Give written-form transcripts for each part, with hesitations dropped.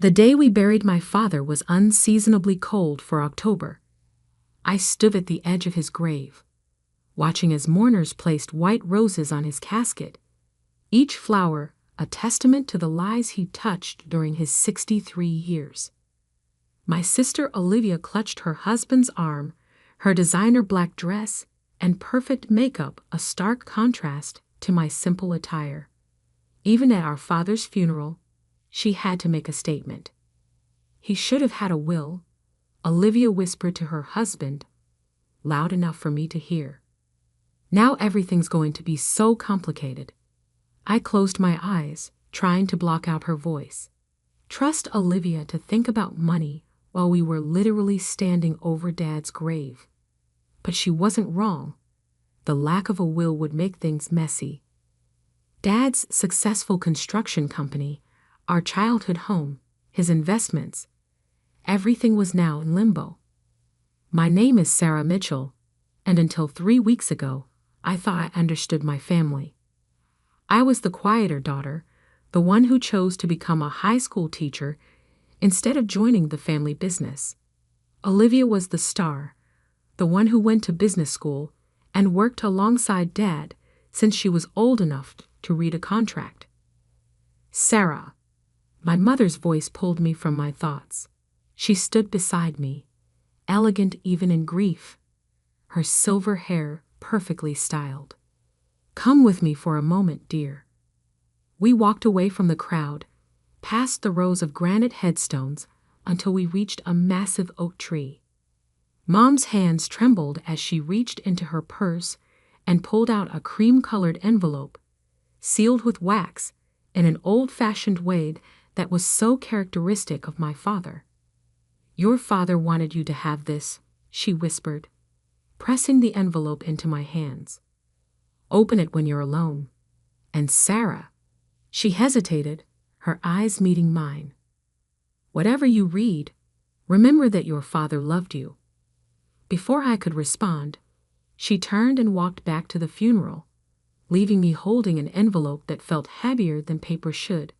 The day we buried my father was unseasonably cold for October. I stood at the edge of his grave, watching as mourners placed white roses on his casket, each flower a testament to the lives he touched during his 63 years. My sister Olivia clutched her husband's arm, her designer black dress and perfect makeup a stark contrast to my simple attire. Even at our father's funeral, she had to make a statement. "He should have had a will," Olivia whispered to her husband, loud enough for me to hear. "Now everything's going to be so complicated." I closed my eyes, trying to block out her voice. Trust Olivia to think about money while we were literally standing over Dad's grave. But she wasn't wrong. The lack of a will would make things messy. Dad's successful construction company, our childhood home, his investments, everything was now in limbo. My name is Sarah Mitchell, and until 3 weeks ago, I thought I understood my family. I was the quieter daughter, the one who chose to become a high school teacher instead of joining the family business. Olivia was the star, the one who went to business school and worked alongside Dad since she was old enough to read a contract. Sarah. My mother's voice pulled me from my thoughts. She stood beside me, elegant even in grief, her silver hair perfectly styled. "Come with me for a moment, dear." We walked away from the crowd, past the rows of granite headstones, until we reached a massive oak tree. Mom's hands trembled as she reached into her purse and pulled out a cream-colored envelope, sealed with wax in an old-fashioned way that was so characteristic of my father. "Your father wanted you to have this," she whispered, pressing the envelope into my hands. "Open it when you're alone. And Sarah," she hesitated, her eyes meeting mine, "whatever you read, remember that your father loved you." Before I could respond, she turned and walked back to the funeral, leaving me holding an envelope that felt heavier than paper should.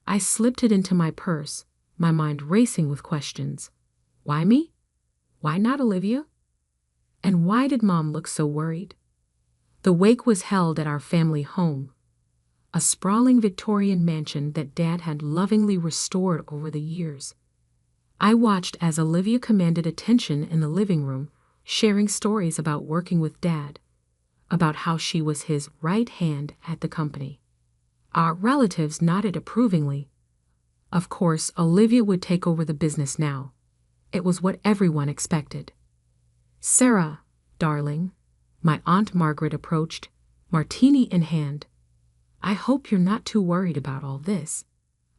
I slipped it into my purse, my mind racing with questions. Why me? Why not Olivia? And why did Mom look so worried? The wake was held at our family home, a sprawling Victorian mansion that Dad had lovingly restored over the years. I watched as Olivia commanded attention in the living room, sharing stories about working with Dad, about how she was his right hand at the company. Our relatives nodded approvingly. Of course, Olivia would take over the business now. It was what everyone expected. "Sarah, darling," my Aunt Margaret approached, martini in hand. "I hope you're not too worried about all this.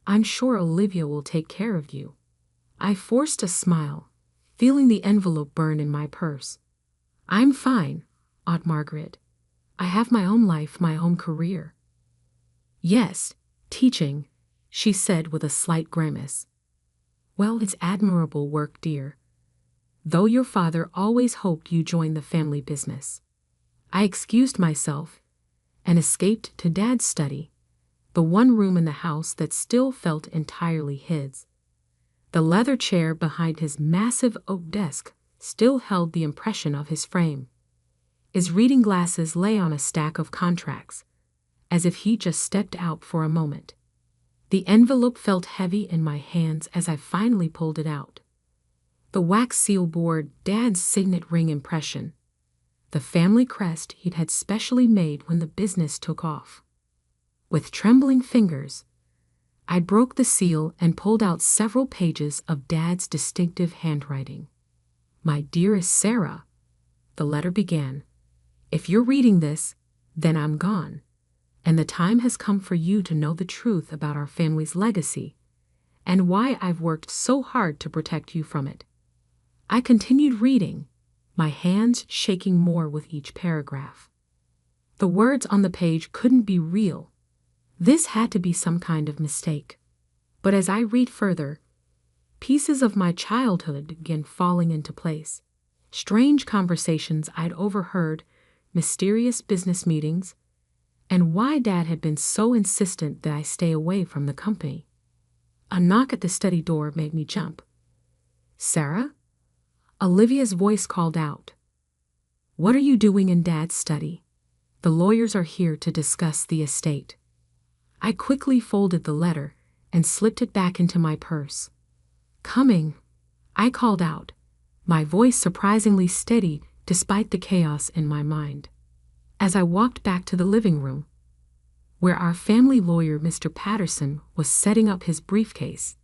I'm sure Olivia will take care of you." I forced a smile, feeling the envelope burn in my purse. "I'm fine, Aunt Margaret. I have my own life, my own career." "Yes, teaching," she said with a slight grimace. "Well, it's admirable work, dear. Though your father always hoped you join the family business." I excused myself and escaped to Dad's study, the one room in the house that still felt entirely his. The leather chair behind his massive oak desk still held the impression of his frame. His reading glasses lay on a stack of contracts, as if he just stepped out for a moment. The envelope felt heavy in my hands as I finally pulled it out. The wax seal bore Dad's signet ring impression, the family crest he'd had specially made when the business took off. With trembling fingers, I broke the seal and pulled out several pages of Dad's distinctive handwriting. "My dearest Sarah," the letter began, "if you're reading this, then I'm gone, and the time has come for you to know the truth about our family's legacy and why I've worked so hard to protect you from it." I continued reading, my hands shaking more with each paragraph. The words on the page couldn't be real. This had to be some kind of mistake. But as I read further, pieces of my childhood began falling into place. Strange conversations I'd overheard, mysterious business meetings, and why Dad had been so insistent that I stay away from the company. A knock at the study door made me jump. "Sarah?" Olivia's voice called out. "What are you doing in Dad's study? The lawyers are here to discuss the estate." I quickly folded the letter and slipped it back into my purse. "Coming," I called out, my voice surprisingly steady despite the chaos in my mind. As I walked back to the living room, where our family lawyer, Mr. Patterson, was setting up his briefcase,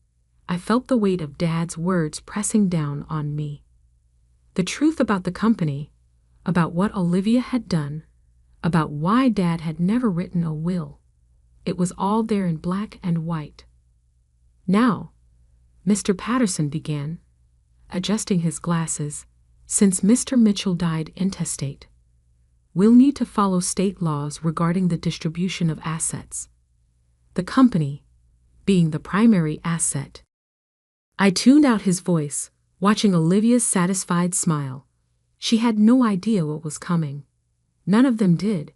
I felt the weight of Dad's words pressing down on me. The truth about the company, about what Olivia had done, about why Dad had never written a will. It was all there in black and white. "Now," Mr. Patterson began, adjusting his glasses, "since Mr. Mitchell died intestate, we'll need to follow state laws regarding the distribution of assets. The company being the primary asset." I tuned out his voice, watching Olivia's satisfied smile. She had no idea what was coming. None of them did.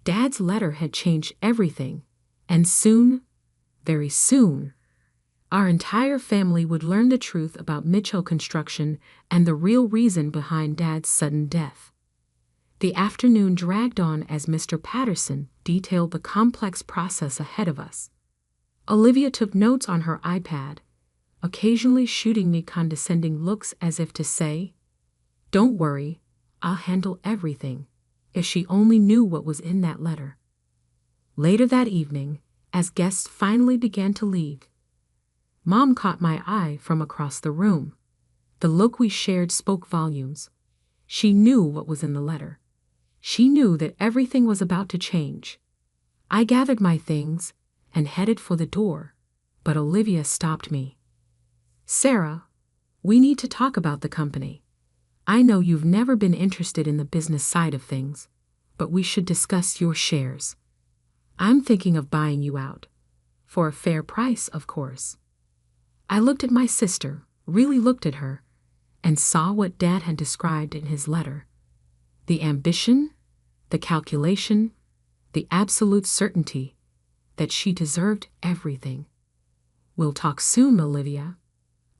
Dad's letter had changed everything, and soon, very soon, our entire family would learn the truth about Mitchell Construction and the real reason behind Dad's sudden death. The afternoon dragged on as Mr. Patterson detailed the complex process ahead of us. Olivia took notes on her iPad, occasionally shooting me condescending looks as if to say, "Don't worry, I'll handle everything," if she only knew what was in that letter. Later that evening, as guests finally began to leave, Mom caught my eye from across the room. The look we shared spoke volumes. She knew what was in the letter. She knew that everything was about to change. I gathered my things and headed for the door, but Olivia stopped me. "Sarah, we need to talk about the company. I know you've never been interested in the business side of things, but we should discuss your shares. I'm thinking of buying you out. For a fair price, of course." I looked at my sister, really looked at her, and saw what Dad had described in his letter. The ambition, the calculation, the absolute certainty that she deserved everything. "We'll talk soon, Olivia,"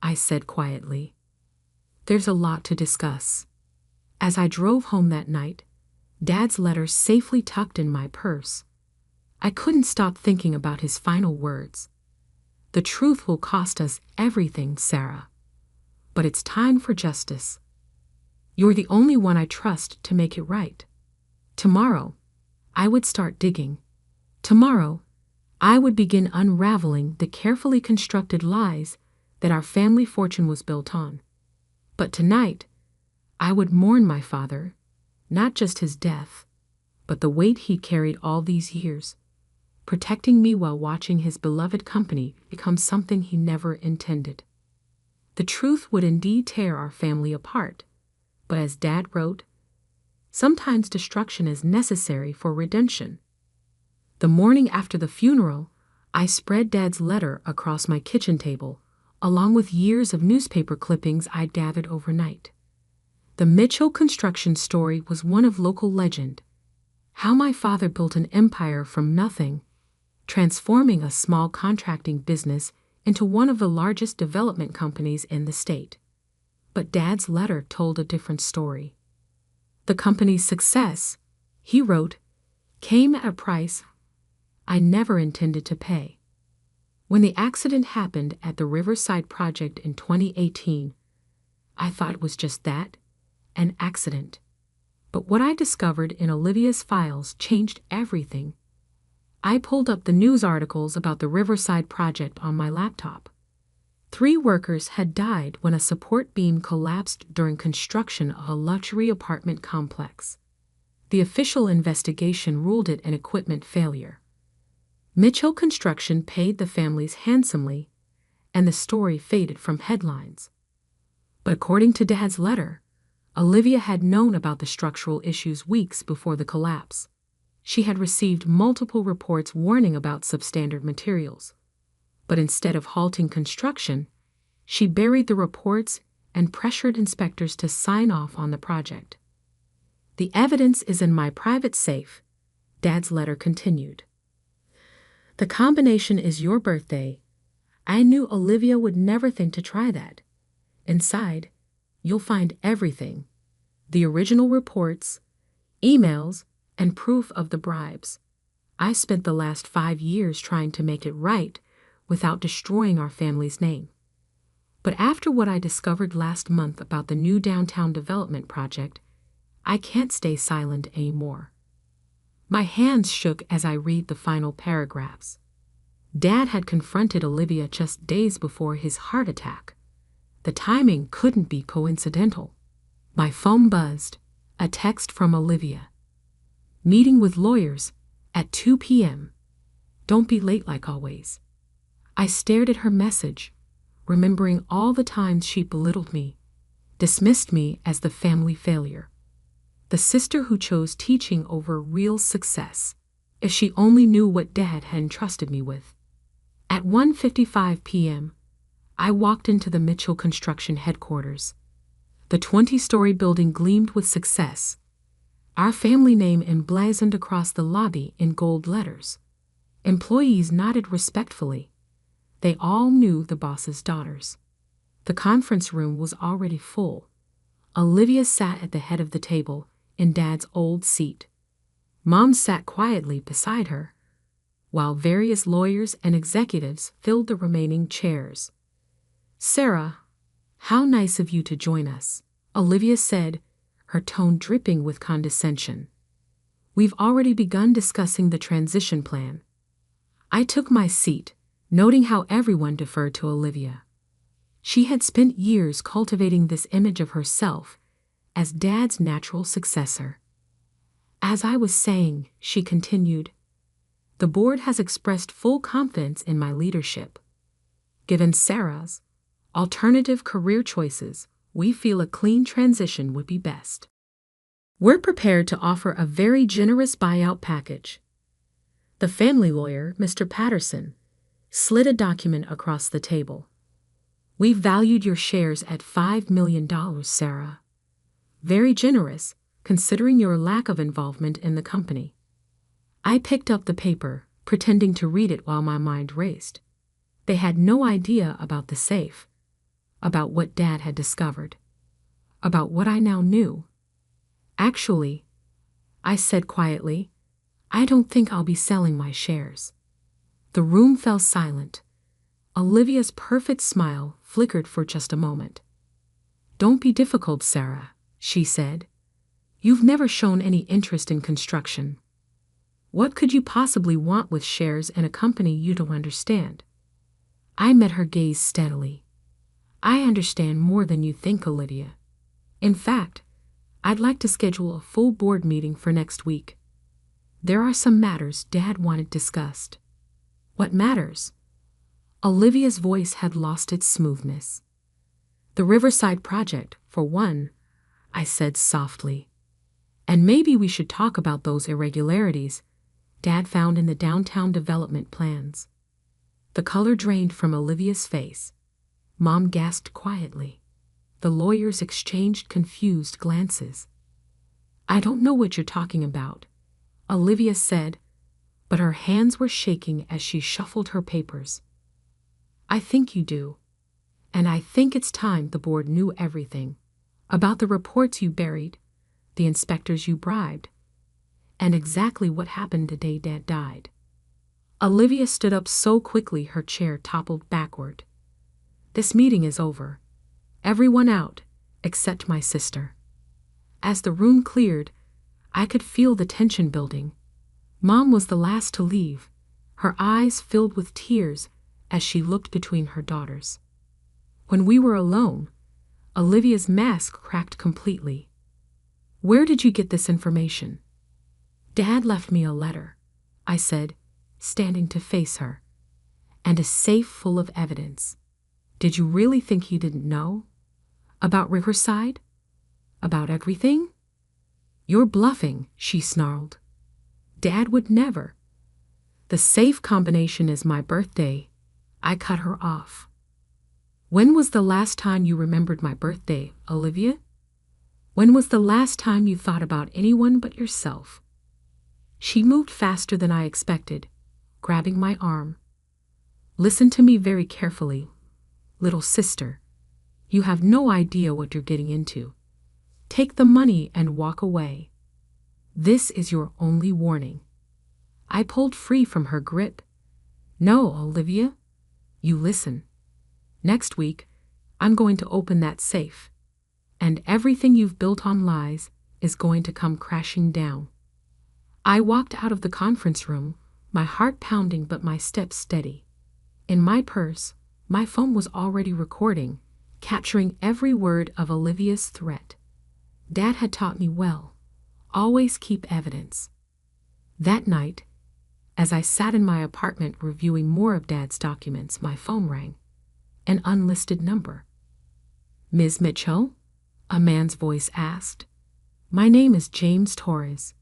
I said quietly. "There's a lot to discuss." As I drove home that night, Dad's letter safely tucked in my purse, I couldn't stop thinking about his final words. "The truth will cost us everything, Sarah. But it's time for justice. You're the only one I trust to make it right." Tomorrow, I would start digging. Tomorrow, I would begin unraveling the carefully constructed lies that our family fortune was built on. But tonight, I would mourn my father, not just his death, but the weight he carried all these years, protecting me while watching his beloved company become something he never intended. The truth would indeed tear our family apart, but as Dad wrote, sometimes destruction is necessary for redemption. The morning after the funeral, I spread Dad's letter across my kitchen table, along with years of newspaper clippings I'd gathered overnight. The Mitchell Construction story was one of local legend. How my father built an empire from nothing, transforming a small contracting business into one of the largest development companies in the state. But Dad's letter told a different story. The company's success, he wrote, came at a price I never intended to pay. When the accident happened at the Riverside project in 2018, I thought it was just that, an accident. But what I discovered in Olivia's files changed everything. I pulled up the news articles about the Riverside project on my laptop. 3 workers had died when a support beam collapsed during construction of a luxury apartment complex. The official investigation ruled it an equipment failure. Mitchell Construction paid the families handsomely, and the story faded from headlines. But according to Dad's letter, Olivia had known about the structural issues weeks before the collapse. She had received multiple reports warning about substandard materials. But instead of halting construction, she buried the reports and pressured inspectors to sign off on the project. "The evidence is in my private safe," Dad's letter continued. "The combination is your birthday, I knew Olivia would never think to try that. Inside, you'll find everything: the original reports, emails, and proof of the bribes. I spent the last 5 years trying to make it right without destroying our family's name. But after what I discovered last month about the new downtown development project, I can't stay silent anymore. My hands shook as I read the final paragraphs. Dad had confronted Olivia just days before his heart attack. The timing couldn't be coincidental. My phone buzzed, a text from Olivia. Meeting with lawyers at 2 p.m. Don't be late like always. I stared at her message, remembering all the times she belittled me, dismissed me as the family failure, the sister who chose teaching over real success. If she only knew what Dad had entrusted me with. At 1:55 p.m., I walked into the Mitchell Construction headquarters. The 20-story building gleamed with success, our family name emblazoned across the lobby in gold letters. Employees nodded respectfully. They all knew the boss's daughters. The conference room was already full. Olivia sat at the head of the table, in Dad's old seat. Mom sat quietly beside her, while various lawyers and executives filled the remaining chairs. "Sarah, how nice of you to join us," Olivia said, her tone dripping with condescension. "We've already begun discussing the transition plan." I took my seat, noting how everyone deferred to Olivia. She had spent years cultivating this image of herself as Dad's natural successor. "As I was saying," she continued, "the board has expressed full confidence in my leadership. Given Sarah's alternative career choices, we feel a clean transition would be best. We're prepared to offer a very generous buyout package." The family lawyer, Mr. Patterson, slid a document across the table. "We valued your shares at $5 million, Sarah. Very generous, considering your lack of involvement in the company." I picked up the paper, pretending to read it while my mind raced. They had no idea about the safe, about what Dad had discovered, about what I now knew. "Actually," I said quietly, "I don't think I'll be selling my shares." The room fell silent. Olivia's perfect smile flickered for just a moment. "Don't be difficult, Sarah," she said. "You've never shown any interest in construction. What could you possibly want with shares in a company you don't understand?" I met her gaze steadily. "I understand more than you think, Olivia. In fact, I'd like to schedule a full board meeting for next week. There are some matters Dad wanted discussed." "What matters?" Olivia's voice had lost its smoothness. "The Riverside project, for one," I said softly. "And maybe we should talk about those irregularities Dad found in the downtown development plans." The color drained from Olivia's face. Mom gasped quietly. The lawyers exchanged confused glances. "I don't know what you're talking about," Olivia said, but her hands were shaking as she shuffled her papers. "I think you do. And I think it's time the board knew everything. About the reports you buried, the inspectors you bribed, and exactly what happened the day Dad died." Olivia stood up so quickly her chair toppled backward. "This meeting is over. Everyone out, except my sister." As the room cleared, I could feel the tension building. Mom was the last to leave, her eyes filled with tears as she looked between her daughters. When we were alone, Olivia's mask cracked completely. "Where did you get this information?" "Dad left me a letter," I said, standing to face her, "and a safe full of evidence." "Did you really think he didn't know? About Riverside? About everything?" "You're bluffing," she snarled. "Dad would never." "The safe combination is my birthday." I cut her off. "When was the last time you remembered my birthday, Olivia? When was the last time you thought about anyone but yourself?" She moved faster than I expected, grabbing my arm. Listen to me very carefully, little sister. You have no idea what you're getting into. Take the money and walk away. This is your only warning." I pulled free from her grip. "No, Olivia. You listen. Next week, I'm going to open that safe. And everything you've built on lies is going to come crashing down." I walked out of the conference room, my heart pounding but my steps steady. In my purse, my phone was already recording, capturing every word of Olivia's threat. Dad had taught me well. Always keep evidence. That night, as I sat in my apartment reviewing more of Dad's documents, my phone rang. An unlisted number. "Ms. Mitchell?" a man's voice asked. "My name is James Torres.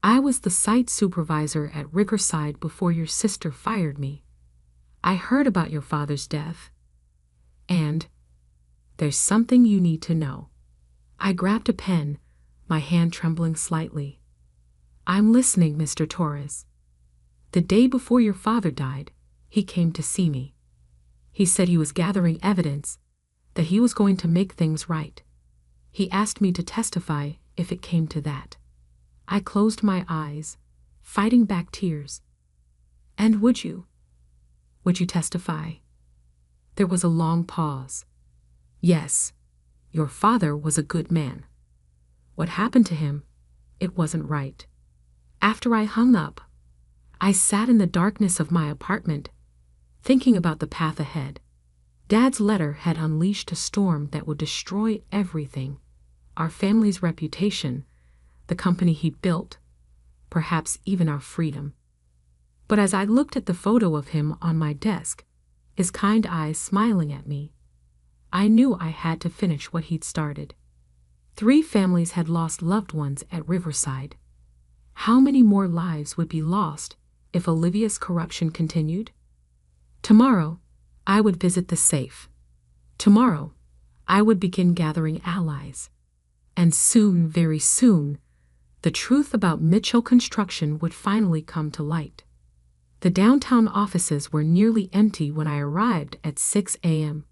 I was the site supervisor at Riverside before your sister fired me. I heard about your father's death. And there's something you need to know." I grabbed a pen, my hand trembling slightly. "I'm listening, Mr. Torres." "The day before your father died, he came to see me. He said he was gathering evidence, that he was going to make things right. He asked me to testify if it came to that." I closed my eyes, fighting back tears. "And would you? Would you testify?" There was a long pause. "Yes, your father was a good man. What happened to him, it wasn't right." After I hung up, I sat in the darkness of my apartment, thinking about the path ahead. Dad's letter had unleashed a storm that would destroy everything: our family's reputation, the company he built, perhaps even our freedom. But as I looked at the photo of him on my desk, his kind eyes smiling at me, I knew I had to finish what he'd started. 3 families had lost loved ones at Riverside. How many more lives would be lost if Olivia's corruption continued? Tomorrow, I would visit the safe. Tomorrow, I would begin gathering allies. And soon, very soon, the truth about Mitchell Construction would finally come to light. The downtown offices were nearly empty when I arrived at 6 a.m.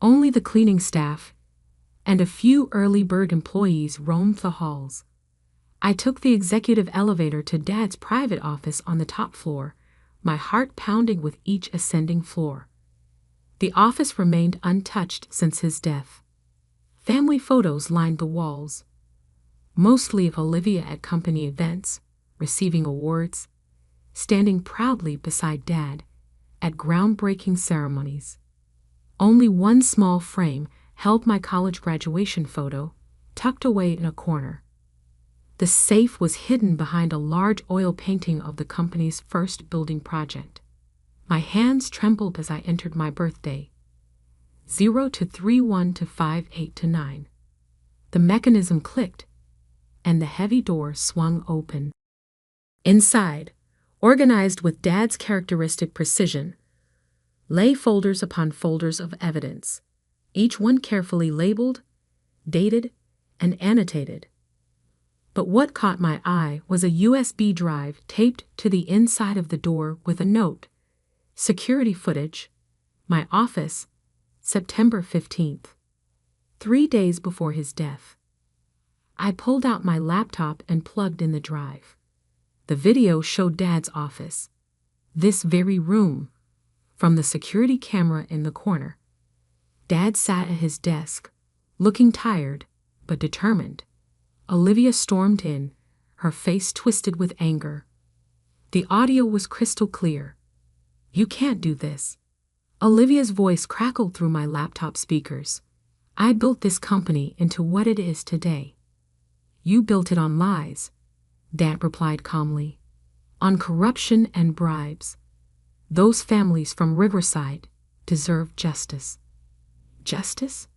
Only the cleaning staff and a few early bird employees roamed the halls. I took the executive elevator to Dad's private office on the top floor, my heart pounding with each ascending floor. The office remained untouched since his death. Family photos lined the walls, mostly of Olivia at company events, receiving awards, standing proudly beside Dad at groundbreaking ceremonies. Only one small frame held my college graduation photo, tucked away in a corner. The safe was hidden behind a large oil painting of the company's first building project. My hands trembled as I entered my birthday. 0 to 31 to 58 to 9. The mechanism clicked, and the heavy door swung open. Inside, organized with Dad's characteristic precision, lay folders upon folders of evidence, each one carefully labeled, dated, and annotated. But what caught my eye was a USB drive taped to the inside of the door with a note: "Security footage, my office, September 15th, 3 days before his death." I pulled out my laptop and plugged in the drive. The video showed Dad's office, this very room, from the security camera in the corner. Dad sat at his desk, looking tired but determined. Olivia stormed in, her face twisted with anger. The audio was crystal clear. "You can't do this." Olivia's voice crackled through my laptop speakers. "I built this company into what it is today." "You built it on lies," Dad replied calmly. "On corruption and bribes. Those families from Riverside deserve justice." "Justice?"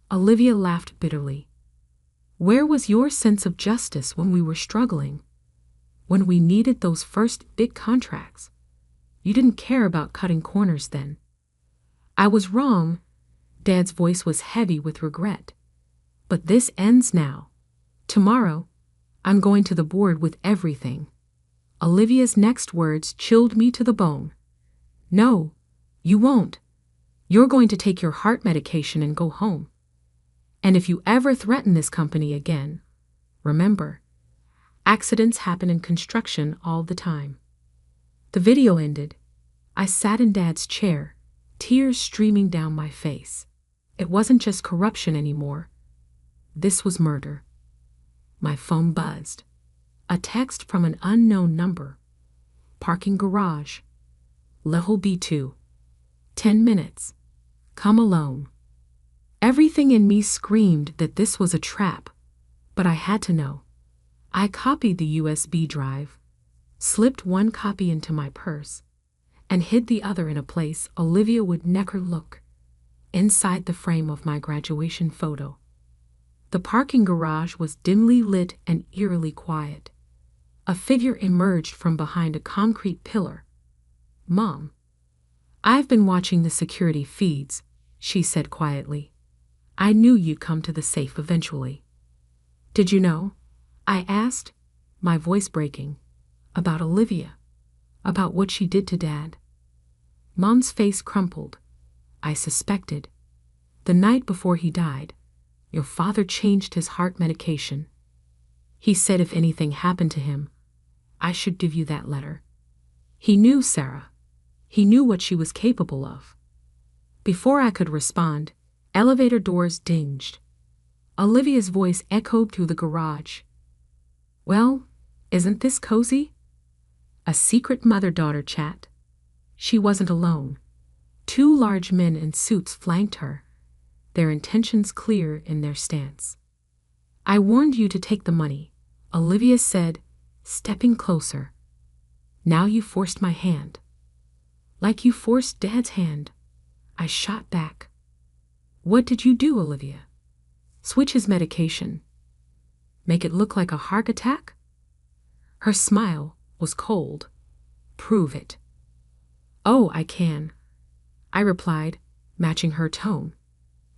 Olivia laughed bitterly. "Where was your sense of justice when we were struggling? When we needed those first big contracts? You didn't care about cutting corners then." "I was wrong." Dad's voice was heavy with regret. "But this ends now. Tomorrow, I'm going to the board with everything." Olivia's next words chilled me to the bone. "No, You won't. You're going to take your heart medication and go home. And if you ever threaten this company again, remember, accidents happen in construction all the time. The video ended. I sat in Dad's chair, tears streaming down my face. It wasn't just corruption anymore. This was murder. My phone buzzed. A text from an unknown number. Parking garage. Level B2. 10 minutes. Come alone. Everything in me screamed that this was a trap, but I had to know. I copied the USB drive, slipped one copy into my purse, and hid the other in a place Olivia would never look, inside the frame of my graduation photo. The parking garage was dimly lit and eerily quiet. A figure emerged from behind a concrete pillar. "Mom, I've been watching the security feeds," she said quietly. "I knew you'd come to the safe eventually." "Did you know?" I asked, my voice breaking. "About Olivia? About what she did to Dad?" Mom's face crumpled. "I suspected. The night before he died, your father changed his heart medication. He said if anything happened to him, I should give you that letter. He knew Sarah. He knew what she was capable of." Before I could respond, elevator doors dinged. Olivia's voice echoed through the garage. "Well, isn't this cozy?" A secret mother-daughter chat. She wasn't alone. 2 large men in suits flanked her, their intentions clear in their stance. "I warned you to take the money," Olivia said, stepping closer. "Now you forced my hand." "Like you forced Dad's hand," I shot back. "What did you do, Olivia? Switch his medication? Make it look like a heart attack?" Her smile was cold. "Prove it." "Oh, I can," I replied, matching her tone.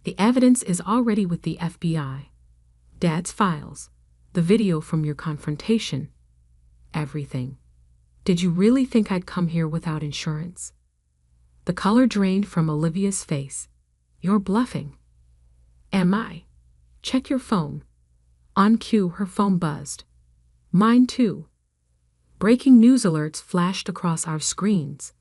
"The evidence is already with the FBI. Dad's files, the video from your confrontation, everything. Did you really think I'd come here without insurance?" The color drained from Olivia's face. "You're bluffing." "Am I? Check your phone." On cue, her phone buzzed. Mine too. Breaking news alerts flashed across our screens.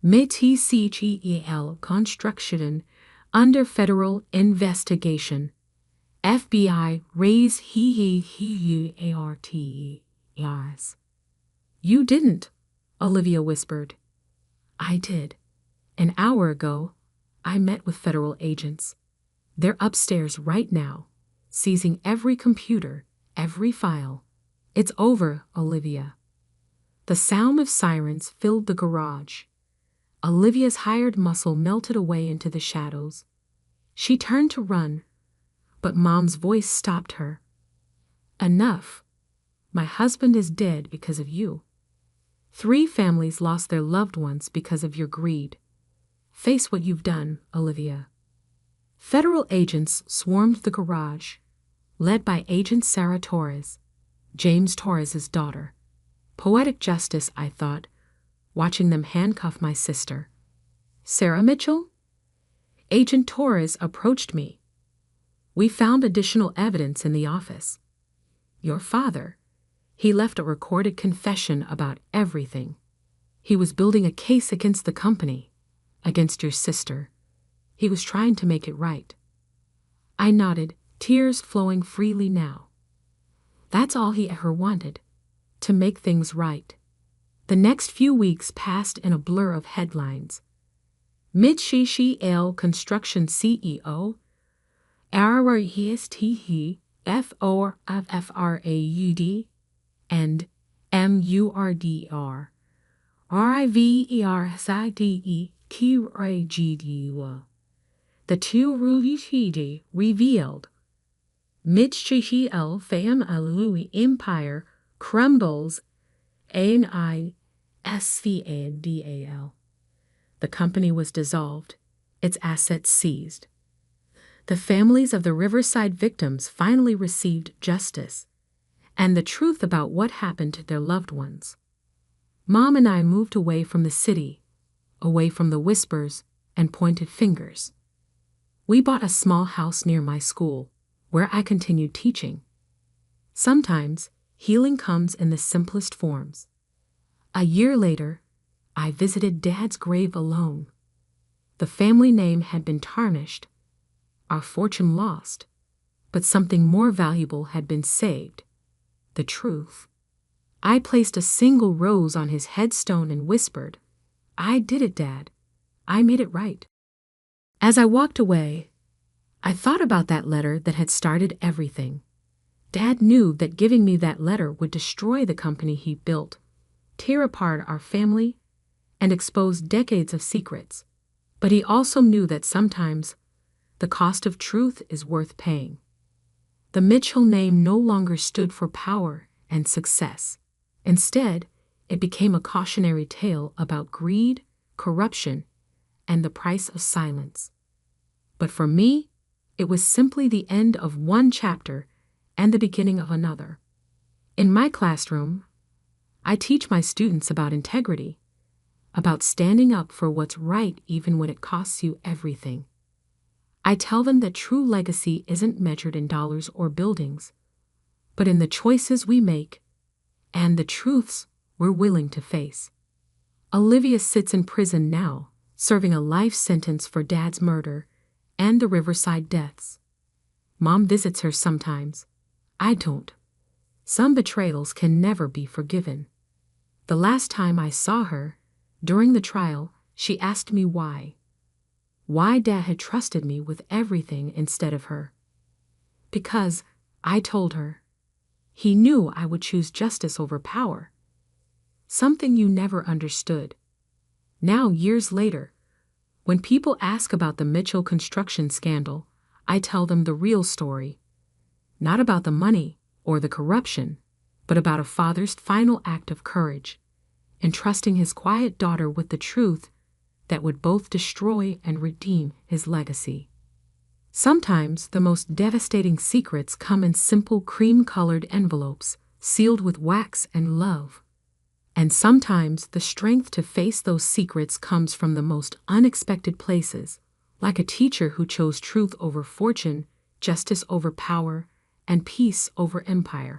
MTCGEL construction under federal investigation. FBI raise ARTES. "You didn't," Olivia whispered. "I did. An hour ago, I met with federal agents. They're upstairs right now, seizing every computer, every file. It's over, Olivia." The sound of sirens filled the garage. Olivia's hired muscle melted away into the shadows. She turned to run, but Mom's voice stopped her. "Enough. My husband is dead because of you. 3 families lost their loved ones because of your greed. Face what you've done, Olivia." Federal agents swarmed the garage, led by Agent Sarah Torres, James Torres's daughter. Poetic justice, I thought, watching them handcuff my sister. "Sarah Mitchell?" Agent Torres approached me. "We found additional evidence in the office. Your father, he left a recorded confession about everything. He was building a case against the company, against your sister. He was trying to make it right." I nodded, tears flowing freely now. That's all he ever wanted, to make things right. The next few weeks passed in a blur of headlines. Mitsubishi Construction CEO, RRESTE, FORFFRAUD, and MURDR, RIVERSIDE, QRAGDU. The 2 Rulichidi revealed. Mitsubishi Family Empire crumbles, ANISVADAL. The company was dissolved, its assets seized. The families of the Riverside victims finally received justice and the truth about what happened to their loved ones. Mom and I moved away from the city, away from the whispers and pointed fingers. We bought a small house near my school, where I continued teaching. Sometimes, healing comes in the simplest forms. A year later, I visited Dad's grave alone. The family name had been tarnished, our fortune lost, but something more valuable had been saved: the truth. I placed a single rose on his headstone and whispered, "I did it, Dad. I made it right." As I walked away, I thought about that letter that had started everything. Dad knew that giving me that letter would destroy the company he built, tear apart our family, and expose decades of secrets. But he also knew that sometimes the cost of truth is worth paying. The Mitchell name no longer stood for power and success. Instead, it became a cautionary tale about greed, corruption, and the price of silence. But for me, it was simply the end of one chapter and the beginning of another. In my classroom, I teach my students about integrity, about standing up for what's right even when it costs you everything. I tell them that true legacy isn't measured in dollars or buildings, but in the choices we make and the truths we're willing to face. Olivia sits in prison now, serving a life sentence for Dad's murder and the Riverside deaths. Mom visits her sometimes. I don't. Some betrayals can never be forgiven. The last time I saw her, during the trial, she asked me why. Why Dad had trusted me with everything instead of her. Because, I told her, he knew I would choose justice over power. Something you never understood. Now, years later, when people ask about the Mitchell construction scandal, I tell them the real story. Not about the money or the corruption, but about a father's final act of courage, entrusting his quiet daughter with the truth that would both destroy and redeem his legacy. Sometimes the most devastating secrets come in simple cream-colored envelopes, sealed with wax and love. And sometimes the strength to face those secrets comes from the most unexpected places, like a teacher who chose truth over fortune, justice over power, and peace over empire.